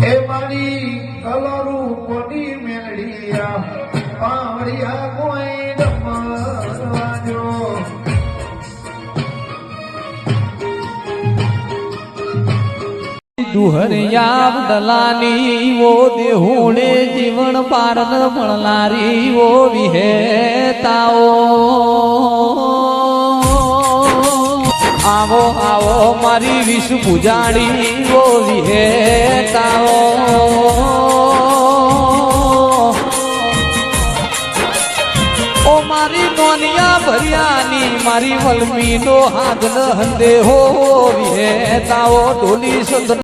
એ મારી કલરું કોની મેળિયા પાવડિયા કોઈ રમવાજો દુહરિયા દલાની ઓ દેહુણે જીવન પારન મળનારી ઓ વિહેતાઓ આવો આવો મારી વિષ પૂજાડી ઓ વિહેતાઓ ઓ મારી નોનિયા ભર્યાની મારી વલમી નો હાથ ન હંદે હો વિહેતાઓ ઢોલી સુંદર